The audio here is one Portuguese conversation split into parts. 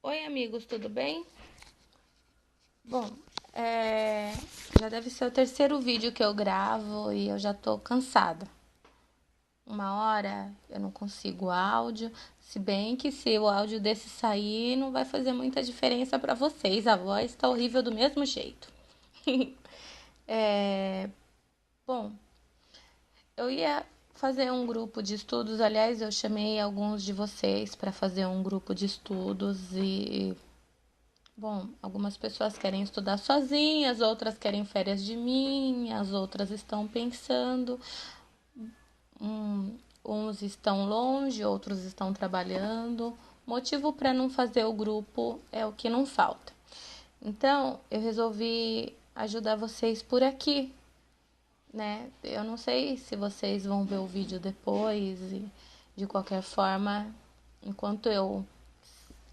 Oi, amigos, tudo bem? Bom, já deve ser o terceiro vídeo que eu gravo e eu já tô cansada. Uma hora eu não consigo áudio, se bem que se o áudio desse sair não vai fazer muita diferença pra vocês, a voz tá horrível do mesmo jeito. É, Bom, eu ia fazer um grupo de estudos, aliás, eu chamei alguns de vocês para fazer um grupo de estudos e bom, algumas pessoas querem estudar sozinhas, outras querem férias de mim, as outras estão pensando, uns estão longe, outros estão trabalhando. Motivo para não fazer o grupo é o que não falta. Então, eu resolvi ajudar vocês por aqui, né? Eu não sei se vocês vão ver o vídeo depois e de qualquer forma, enquanto eu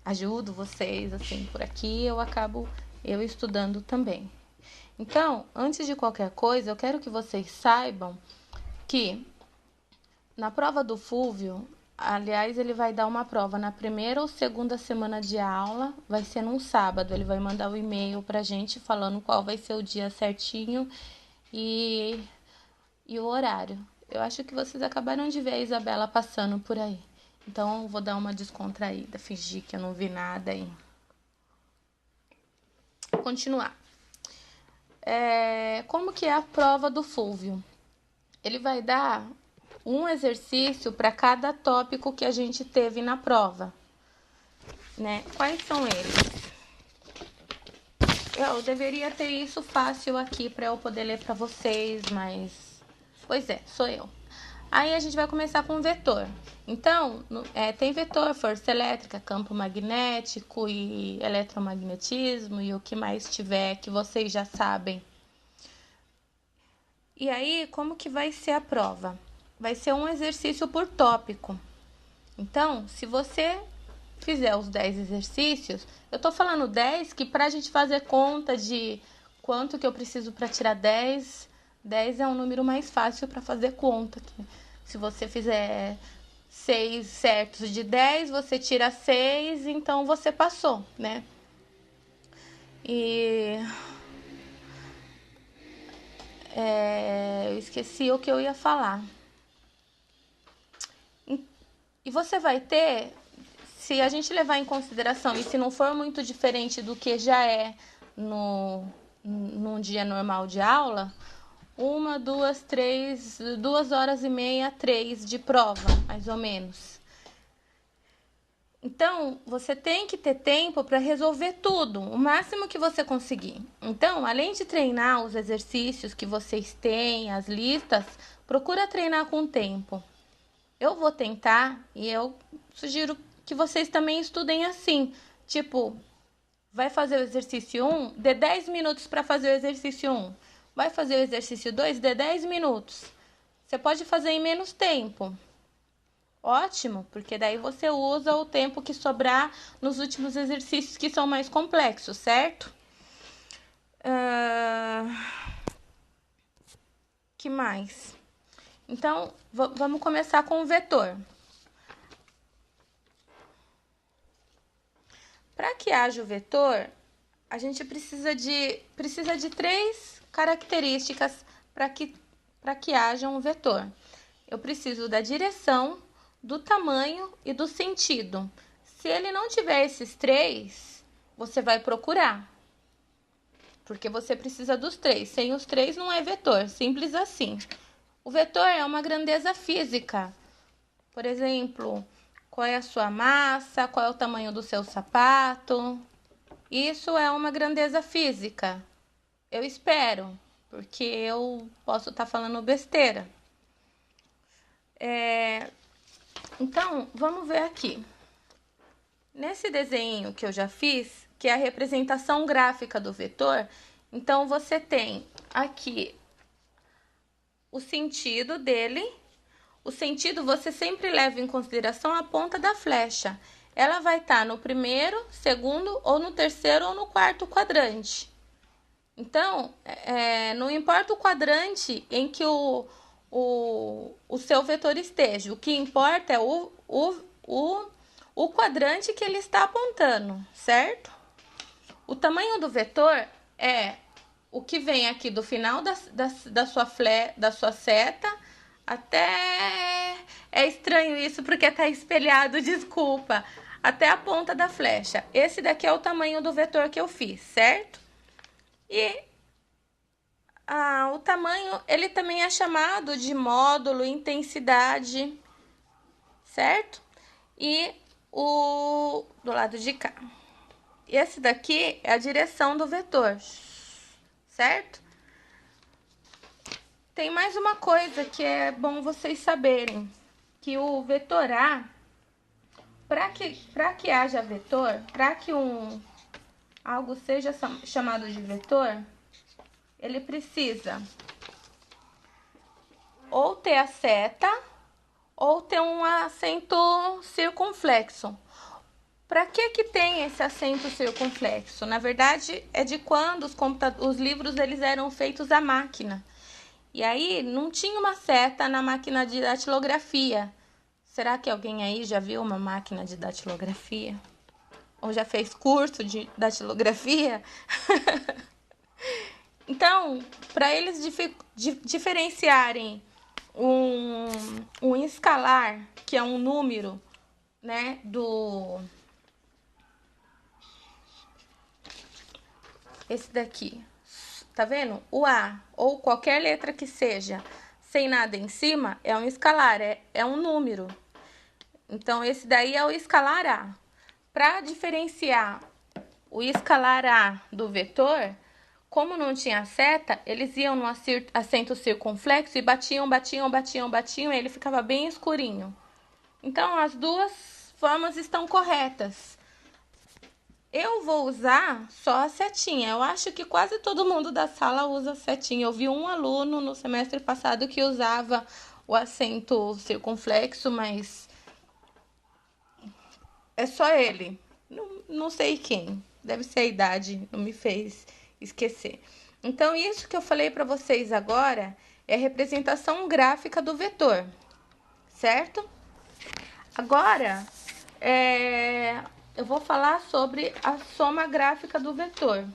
ajudo vocês assim por aqui, eu acabo estudando também. Então, antes de qualquer coisa, eu quero que vocês saibam que na prova do Fúvio, aliás, ele vai dar uma prova na primeira ou segunda semana de aula, vai ser num sábado, ele vai mandar o e-mail pra gente falando qual vai ser o dia certinho e, e o horário. Eu acho que vocês acabaram de ver a Isabela passando por aí. Então, eu vou dar uma descontraída, fingir que eu não vi nada e continuar. Como que é a prova do Fúvio? Ele vai dar um exercício para cada tópico que a gente teve na prova, né? Quais são eles? Eu deveria ter isso fácil aqui para eu poder ler para vocês, mas pois é, sou eu. Aí a gente vai começar com vetor. Então, tem vetor, força elétrica, campo magnético e eletromagnetismo e o que mais tiver que vocês já sabem. E aí, como que vai ser a prova? Vai ser um exercício por tópico. Então, se você fizer os 10 exercícios, eu tô falando 10 que pra gente fazer conta de quanto que eu preciso para tirar 10, 10 é um número mais fácil para fazer conta. Se você fizer 6 certos de 10, você tira 6, então você passou, né? E eu esqueci o que eu ia falar. E você vai ter, se a gente levar em consideração e se não for muito diferente do que já é num dia normal de aula, 2 horas e meia, 3 de prova, mais ou menos. Então, você tem que ter tempo para resolver tudo, o máximo que você conseguir. Então, além de treinar os exercícios que vocês têm, as listas, procura treinar com tempo. Eu vou tentar e eu sugiro que vocês também estudem assim. Tipo, vai fazer o exercício 1, dê 10 minutos para fazer o exercício 1. Vai fazer o exercício 2, dê 10 minutos. Você pode fazer em menos tempo. Ótimo, porque daí você usa o tempo que sobrar nos últimos exercícios que são mais complexos, certo? Que mais? Então, vamos começar com o vetor. Para que haja o vetor, a gente precisa de 3 características para que haja um vetor. Eu preciso da direção, do tamanho e do sentido. Se ele não tiver esses 3, você vai procurar. Porque você precisa dos 3. Sem os 3 não é vetor, simples assim. O vetor é uma grandeza física. Por exemplo, qual é a sua massa, qual é o tamanho do seu sapato. Isso é uma grandeza física. Eu espero, porque eu posso estar falando besteira. Então, vamos ver aqui. Nesse desenho que eu já fiz, que é a representação gráfica do vetor, então você tem aqui o sentido dele. O sentido você sempre leva em consideração a ponta da flecha. Ela vai estar no primeiro, segundo, ou no terceiro ou no quarto quadrante. Então, não importa o quadrante em que o seu vetor esteja. O que importa é o o quadrante que ele está apontando, certo? O tamanho do vetor é o que vem aqui do final da sua seta até... É estranho isso porque tá espelhado, desculpa. Até a ponta da flecha. Esse daqui é o tamanho do vetor que eu fiz, certo? E o tamanho, ele também é chamado de módulo, intensidade, certo? E do lado de cá. Esse daqui é a direção do vetor, certo? Tem mais uma coisa que é bom vocês saberem, que o vetor A, para que haja vetor, para que algo seja chamado de vetor, ele precisa ou ter a seta ou ter um acento circunflexo. Para que tem esse acento circunflexo? Na verdade, é de quando os livros eles eram feitos à máquina. E aí, não tinha uma seta na máquina de datilografia. Será que alguém aí já viu uma máquina de datilografia? Ou já fez curso de datilografia? Então, para eles diferenciarem um escalar, que é um número, né, esse daqui, tá vendo? O A, ou qualquer letra que seja, sem nada em cima, é um escalar, é um número. Então, esse daí é o escalar A. Para diferenciar o escalar A do vetor, como não tinha seta, eles iam no acento circunflexo e batiam, e ele ficava bem escurinho. Então, as duas formas estão corretas. Eu vou usar só a setinha. Eu acho que quase todo mundo da sala usa setinha. Eu vi um aluno no semestre passado que usava o acento circunflexo, mas é só ele. Não sei quem. Deve ser a idade, não me fez esquecer. Então, isso que eu falei para vocês agora é a representação gráfica do vetor, certo? Agora, eu vou falar sobre a soma gráfica do vetor.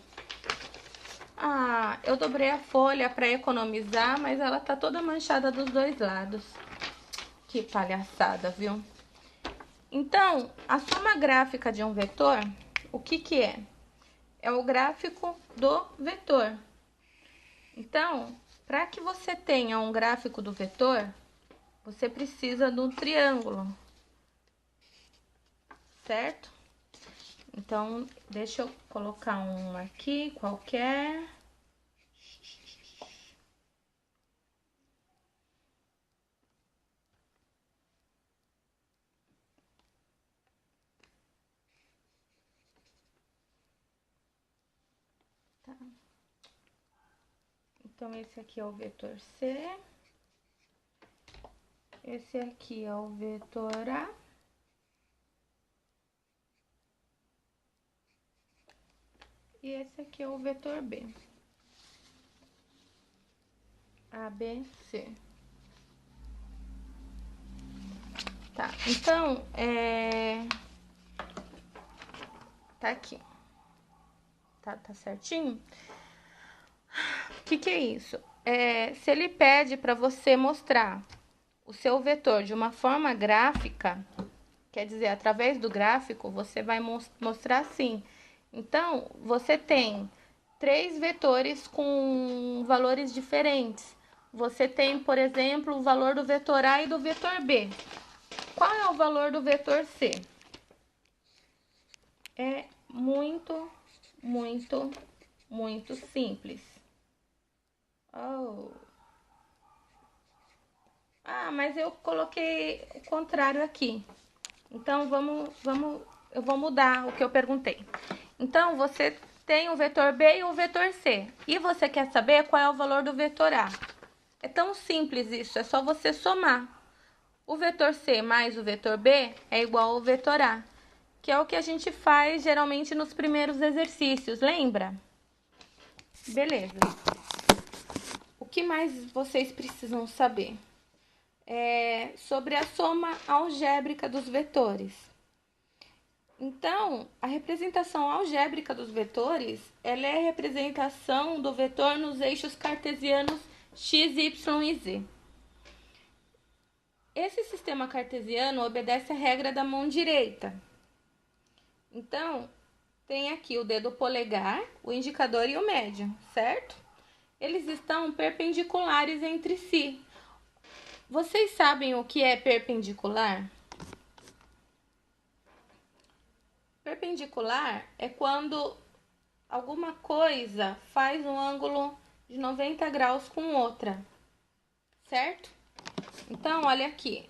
Eu dobrei a folha para economizar, mas ela tá toda manchada dos dois lados. Que palhaçada, viu? Então, a soma gráfica de um vetor, o que é? É o gráfico do vetor. Então, para que você tenha um gráfico do vetor, você precisa de um triângulo, certo? Então, deixa eu colocar um aqui, qualquer. Tá. Então, esse aqui é o vetor C. Esse aqui é o vetor A. E esse aqui é o vetor B. A, B, C. Tá, então, tá aqui. Tá certinho? O que é isso? Se ele pede para você mostrar o seu vetor de uma forma gráfica, quer dizer, através do gráfico, você vai mostrar assim. Então, você tem 3 vetores com valores diferentes. Você tem, por exemplo, o valor do vetor A e do vetor B. Qual é o valor do vetor C? É muito, muito, muito simples. Mas eu coloquei o contrário aqui. Então, eu vou mudar o que eu perguntei. Então, você tem o vetor B e o vetor C. E você quer saber qual é o valor do vetor A. É tão simples isso, é só você somar. O vetor C mais o vetor B é igual ao vetor A, que é o que a gente faz geralmente nos primeiros exercícios, lembra? Beleza. O que mais vocês precisam saber? Sobre a soma algébrica dos vetores. Então, a representação algébrica dos vetores, ela é a representação do vetor nos eixos cartesianos x, y e z. Esse sistema cartesiano obedece à regra da mão direita. Então, tem aqui o dedo polegar, o indicador e o médio, certo? Eles estão perpendiculares entre si. Vocês sabem o que é perpendicular? Perpendicular é quando alguma coisa faz um ângulo de 90 graus com outra, certo? Então, olha aqui.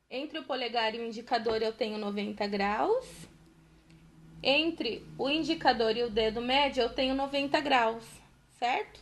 Entre o polegar e o indicador eu tenho 90 graus. Entre o indicador e o dedo médio eu tenho 90 graus, certo?